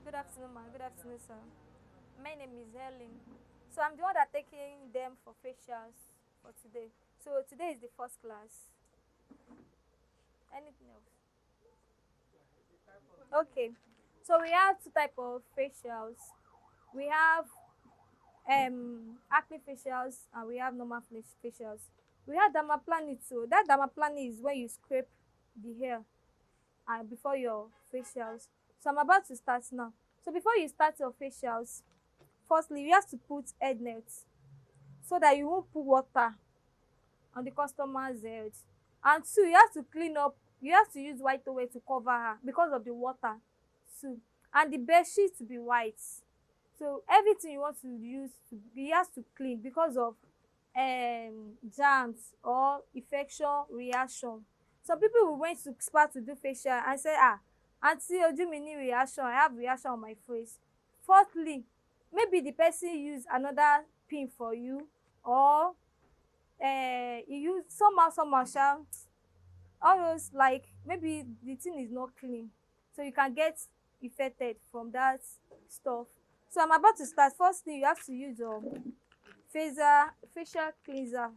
Good afternoon, ma. Good afternoon, sir. My name is Helen. So I'm the one that taking them for facials for today. So today is the first class. Anything else? Okay. So we have two type of facials. We have acne facials and we have normal facials. We have dermaplaning too. That dermaplaning is when you scrape the hair before your facials. So I'm about to start now. So before you start your facials, firstly you have to put head net so that you won't put water on the customer's head. And two, you have to clean up, you have to use white towel to cover her because of the water too. And the bed sheet to be white. So everything you want to use to be has to clean because of germs or infection reaction. Some people will went to spa to do facial and say aunty ojú mi ní reaction, I have reaction on my face. Fourthly, maybe the person use another pin for you, or e use somehow all those, like maybe the thing is not clean, so you can get infected from that stuff. So I'm about to start. First thing, you have to use facial cleanser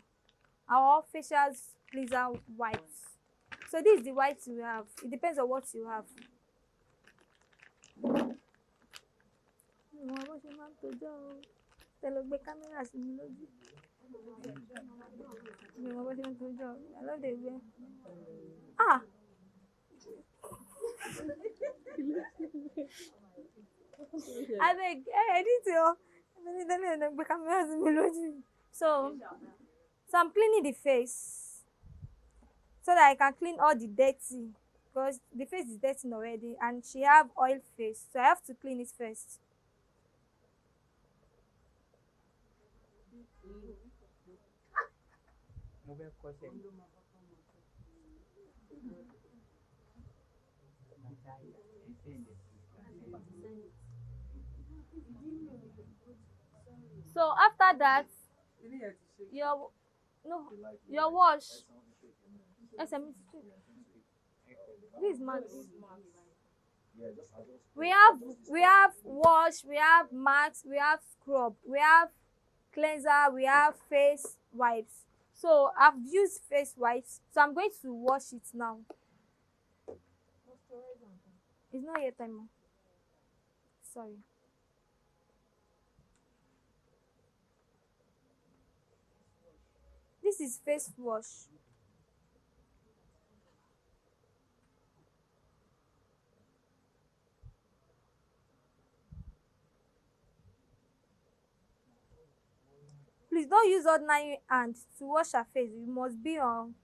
or facial cleanser wipes. So this is the wipes you have. It depends on what you have. Mi ò mọ bó ṣe máa ń tojọ́ o. Tẹ lọ gbé kámẹ́rà sí mi lójú. Mi ò mọ bó ṣe ń tojọ́ o. I love the way. Ah! Abeg, edit o. Tẹ́lẹ̀ lọ gbé kámẹ́rà sí mi lójú. So I'm cleaning the face so that I can clean all the dirty, because the face is dirty already and she have oil face, so I have to clean it first. So after that, your no your wash. SMS. This is Max. We have wash, we have mask, we have scrub, we have cleanser, we have face wipes. So I've used face wipes, so I'm going to wash it now. It's not yet time. Sorry. This is face wash. Please don't use ordinary hand to wash her face. You must be on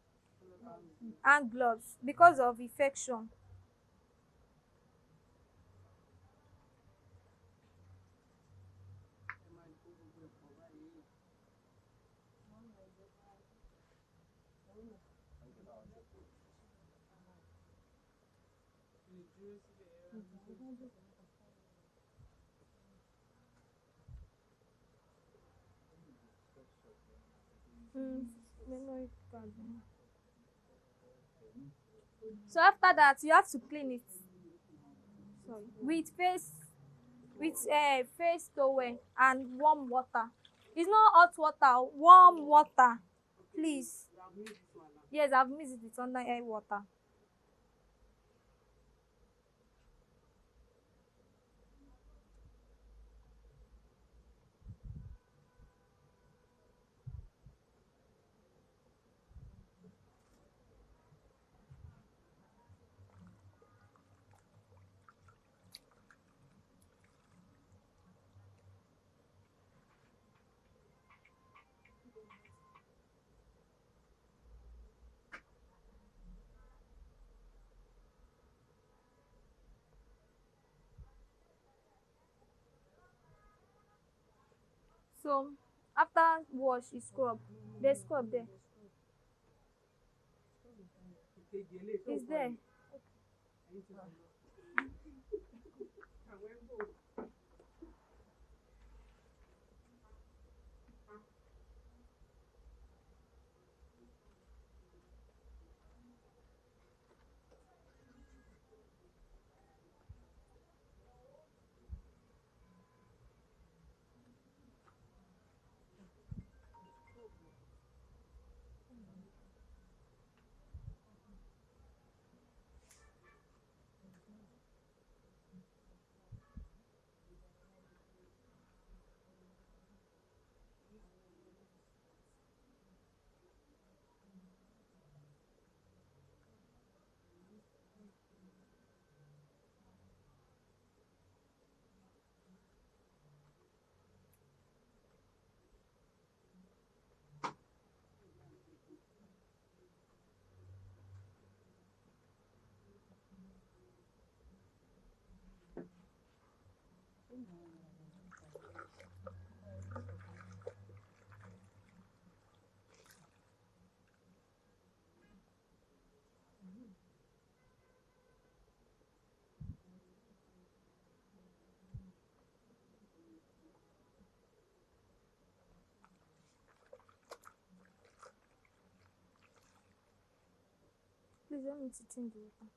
hand gloves because of infection. Memory card. So after that, you have to clean it. Sorry. With face towel and warm water. It's not hot water, warm water. Please. Yes, I've mixed it with under air water. So after wash, you scrub. There's scrub there. It's there. please help me to change the water.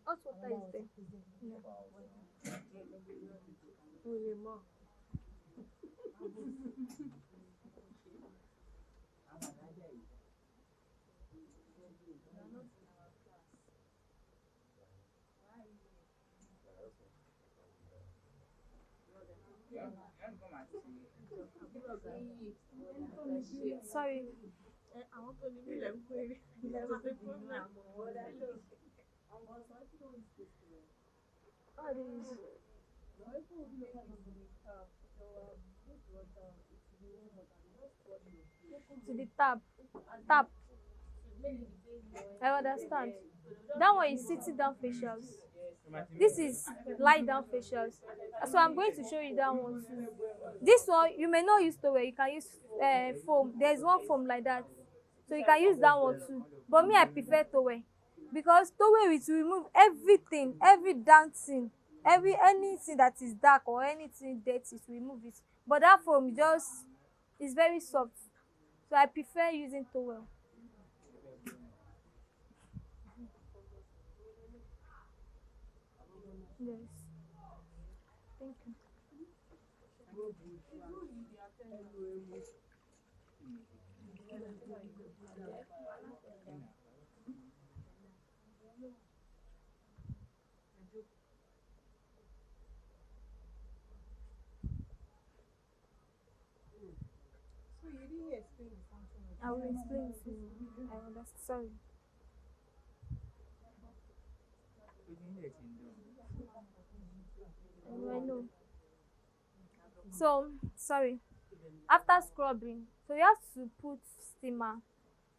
Hot water is there. Yeah. Sorry. How do you use to the tap? Tap. I understand. That one is sitting down facials. This is lie down facials. So I'm going to show you that one too. This one you may not use towel, you can use foam. There's one foam like that, so you can use that one too. But me, I prefer towel because towel will remove everything, every dancing, every anything that is dark or anything dirty, to remove it. But that foam just is very soft, so I prefer using towel. Yes, thank you. I will explain to you. I understand. Sorry. I know. So sorry. After scrubbing, so you have to put steamer.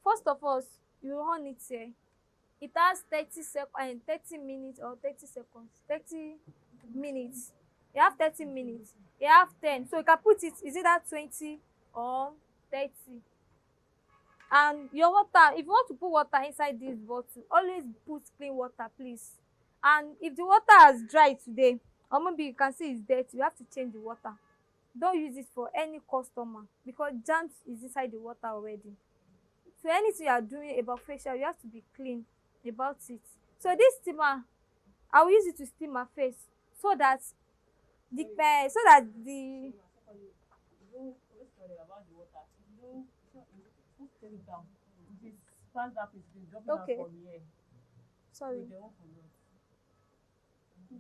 First of all, you on it here. It has 30 minutes or 30 seconds. 30 minutes. You have 30 minutes. You have 10. So you can put it, is it that 20 or 30? And your water, if you want to put water inside this bottle, always put clean water, please. And if the water has dried today, or maybe you can see it's dirty, you have to change the water. Don't use it for any customer because germs is inside the water already. So anything you are doing about facial, you have to be clean about it. So this steamer, I will use it to steam my face so that the okay. Sorry.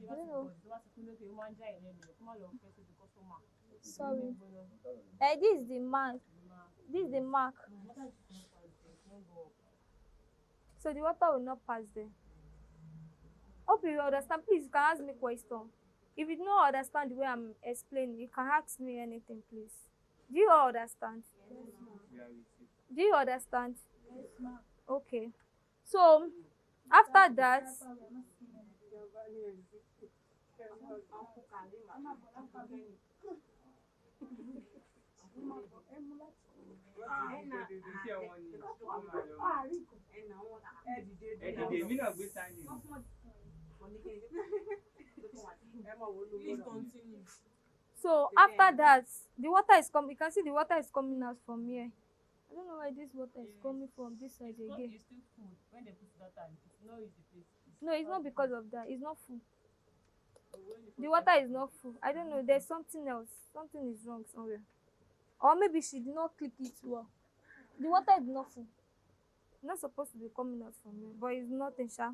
I don't know. Sorry. This is the mark. This is the mark. So the water will not pass there. Hope you understand. Please, you can ask me question. If you don't understand the way I'm explaining, you can ask me anything, please. Do you all understand? Do you understand? Okay. So after that, the water is coming. You can see the water is coming out from here. I don't know why this water is coming from this side again. No, it's not because of that. It's not full. The water is not full. I don't know. There's something else. Something is wrong somewhere. Or maybe she did not click it well. The water is not full. It's not supposed to be coming out from here, but it's nothing, sha.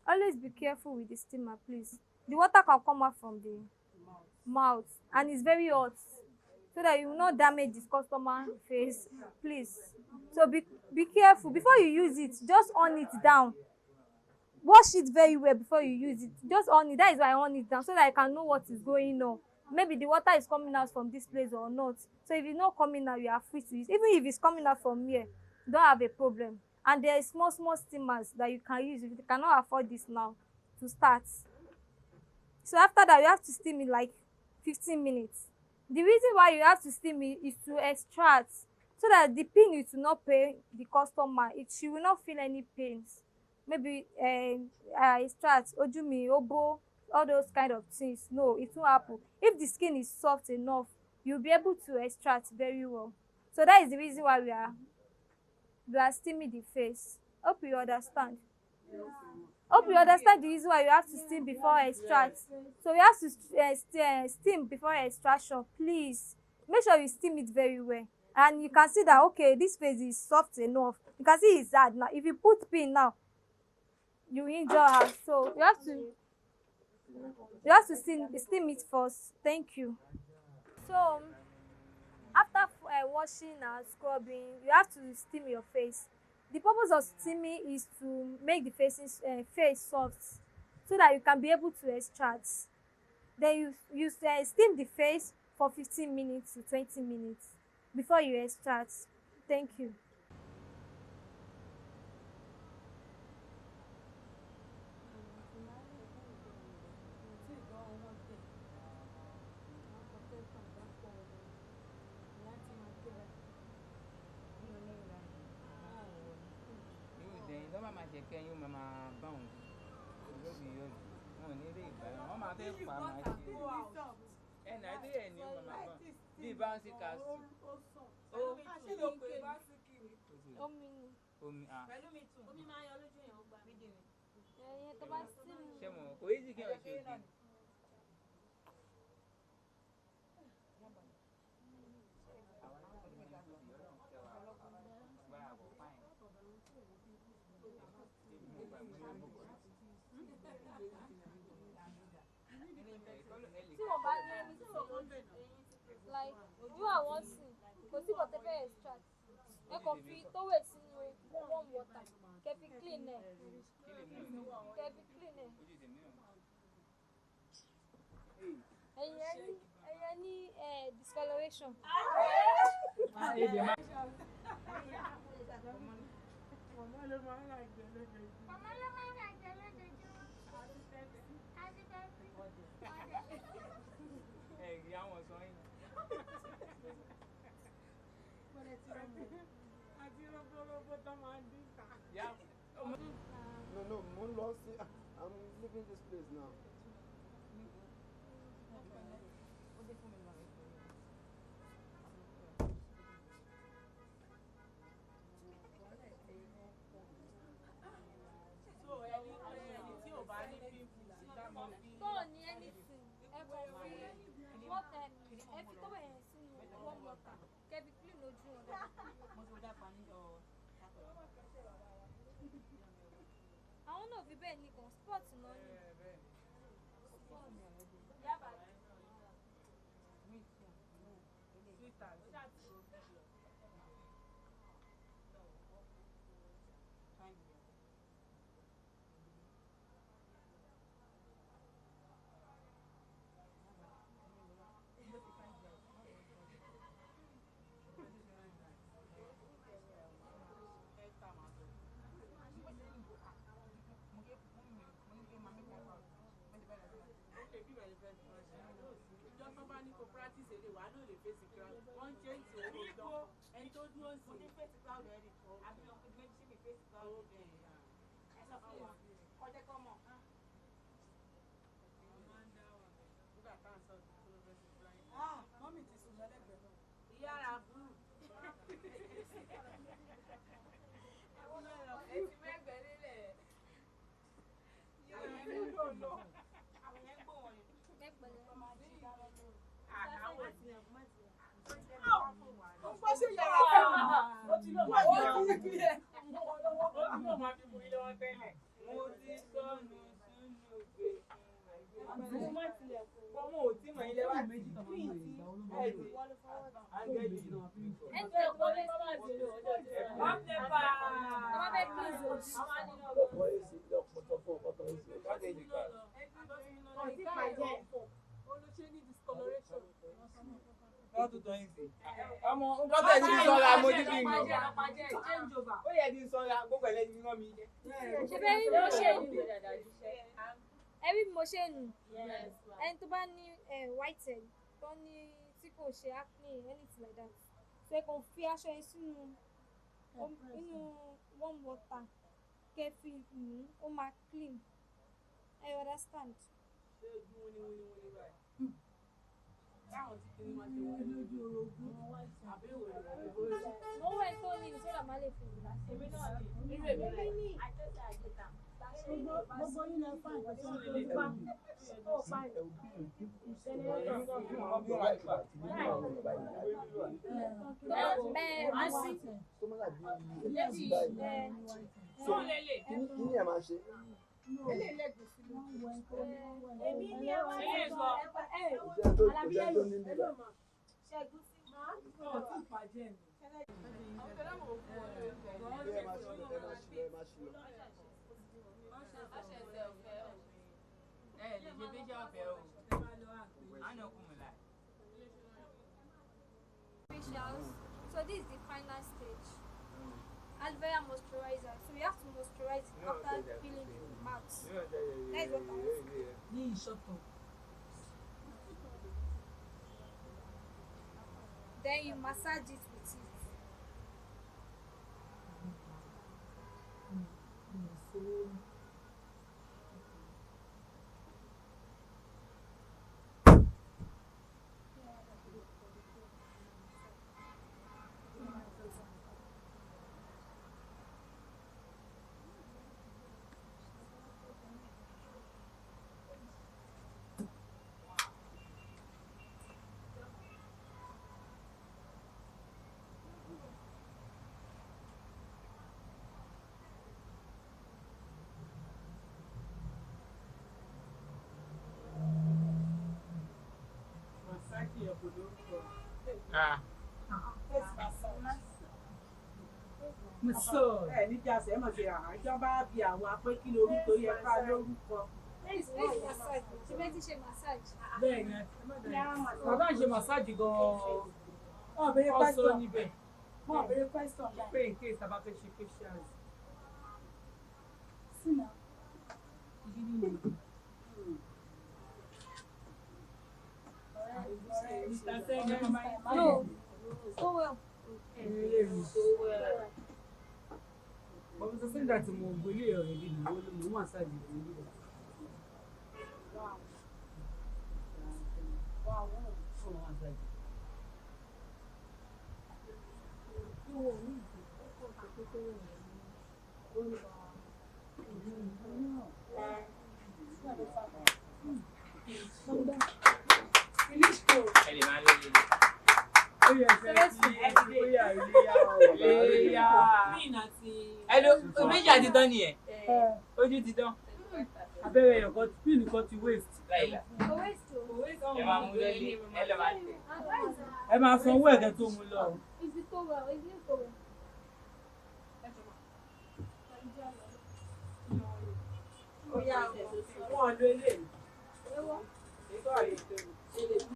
Always be careful with the steamer, please. The water can come out from the mouth and it's very hot, so that you will not damage this customer face, please. So be careful before you use it. Just on it down. Wash it very well before you use it. Just on it. That is why I on it down, so that I can know what is going on. Maybe the water is coming out from this place or not. So if it's not coming out, you are free to use. Even if it's coming out from here, you don't have a problem. And there are small steamers that you can use if you cannot afford this now to start. So after that, you have to steam it like 15 minutes. The reason why you have to steam it is to extract, so that the pain it will not pain the customer. She will not feel any pains. Maybe extract, ojumi, obo, all those kind of things. No, it won't happen. If the skin is soft enough you'll be able to extract very well. So that is the reason why we are steaming the face. Hope you understand. Hope you understand the reason why you have to steam before extract. So you have to steam before extraction. Please make sure you steam it very well. And you can see that okay, this face is soft enough. You can see it's hard now. If you put pin now, you injure her. So you have to steam it first. Thank you. So after washing and scrubbing, you have to steam your face. The purpose of steaming is to make the face soft so that you can be able to extract. Then you steam the face for 15 minutes to 20 minutes before you extract. Thank you. irú ìdẹ̀yìn tó bá máa ṣe kẹ́yìn ó máa bá òun lóbi yọ̀lù wọn ò ní rí ìgbà yẹn wọ́n máa fẹ́ fà máa ṣe ẹnà ẹdí ẹ̀ ní ó máa bá bí báńsì kàṣù ó Omi ni. omi Omi máa ń yọ lójú èèyàn ó gbà mí. Ẹyin tó bá steam. ṣé mo kò easy kí wọ́n ṣe òbí. Tí wọ́n bá ní ẹni tí like you are one thing kò sí kò tẹ́ fẹ́ extract ẹ kàn fi tówè sínú warm water kẹ́ fi clean ẹ̀ kẹ́ fi clean ẹ̀ ẹ̀yin ní discoloration. ẹ̀rí àwọn sọ yín. Yeah. No, mo ń lọ sí. I'm leaving this place now. So ẹni tí ò bá ní pimples dámọ̀ fi. tó ò ní anything ẹ kàn fi water ẹ fi tówè yẹn sínú warm water kẹ́ fi clean ojú ọ̀dà. Mo ti dá pa ní ọ̀. Àwọn náà fi bẹ́ẹ̀ ní kan sport náà ni. Ìjọ tó bá ní kó practice èdè wà ló lè fèsì crowd. Wọ́n ń change owó ìdán. Ẹni tó dúró sí. Mo ní fèsì crowd ẹni. Àbí ọkùnrin méjì sí mi fèsì crowd. Ẹ sọ fún wa. Kọjá kọ́ mọ̀. Nígbà tá à ń sọ tó ló fẹ́ sí Brian. Mọ́mì ti sùn lọ́lẹ́gbẹ̀ẹ́ náà. Ìyá ara búrú. Ẹ ti mẹ́gbẹ̀ẹ́ nílẹ̀. Àwọn yẹn ń gbọ́ wọ̀nyí. Ó ṣe yàrá ó ti lọ máa ń gbé ẹ̀. Ó ti lọ máa fi mú ilé wọn tẹ́lẹ̀. mo ti sọnù sínú gbé. Ọmọ ò tí mọ̀ ilé wa méjì tó máa ń gbé ìgbà áńgẹ́lì yìí. ẹni tó kọ́ lé sí wọ́n lè bá ọmọ bẹ́ẹ̀ clean ojú. Ọkọ̀ èsì lọ́pọ̀tọ̀ fún ọkọ̀ èsì. olùṣe ní discoloration. wọ́n tún tọ́ yín sí. ọmọ nǹkan tẹ̀ ní sọ́ra mojú bí mi. Change over. ó yẹ kí n sọ́ra gbogbo ẹ̀ lẹ́yìn rán mi. ṣe bẹ́ẹ̀ rí bí mo ṣe nù ẹ rí bí mo ṣe nù ẹni tó bá ní white head tó ní tí kò ṣe acne anything like that so ẹ kàn fi aṣọ yẹn sínú warm water kẹ́ fi nù ó máa clean ẹ understand. Ṣé ojú wọn ni báyìí? káwọn ti kiri wọn ṣe wọ́n lójú orogún àbí òwe mo wẹ̀ tó ní ìṣọ́ra má lè fi ìlà sí. èmi náà ní irú èmi náà ní gbogbo yín lẹ fún àìsàn tó ń bá ó pa Kini ẹ máa ṣe? èmi ní ẹ wá ẹ̀yìn sọ Ìjẹ́ tó ní nílẹ̀. ọtún pàjẹ́ mi. Ẹ máa ṣe lọ. lè ṣe fíṣẹ́ ọ̀fẹ́ o. Àná kùn mí láì. Facials. So this is the final stage. Aloe vera moisturizer. So you have to moisturize it after peeling the mouth. That is what I want to do. Ní ìṣọ̀kan. Then you massage it with it. Ẹ níjà sẹ́ mọ̀ ṣe àjọba bí àwọn apẹ́ kí lórúkọ yẹ ká lórúkọ. This massage. She makes it massage. Bẹ́ẹ̀ni, bàbá ń ṣe màsáàjì gan-an. ọbẹ̀rẹ̀ Ọ̀sọ́ question níbẹ̀. ọbẹ̀rẹ̀ question Pé in case tá a bá fẹ́ ṣe facials. sínú Mr. Seun, No. So well. Bọ́lá sọ nígbà tí mo gbélé ọ̀rẹ́ bí mo màsáàjì lórí rẹ̀. Ẹ lè máa lé lé. Ó yẹ fẹ́ kí bóyá iléyá. Ẹ ló méjì àti tán nìyẹn. Ojú ti tán. Abẹ́rẹ́ yẹn kan pin kan ti waste. Láìla. Always do. Ẹ máa mú lẹ́lé. Ẹ lọ máa tẹ̀. Ẹ máa sanwó ẹ̀kẹ́ tó mú lọ. Is it towel? Is it towel? Wọ́n lo eléyìí. Ewo. Ètò àyè tó ní.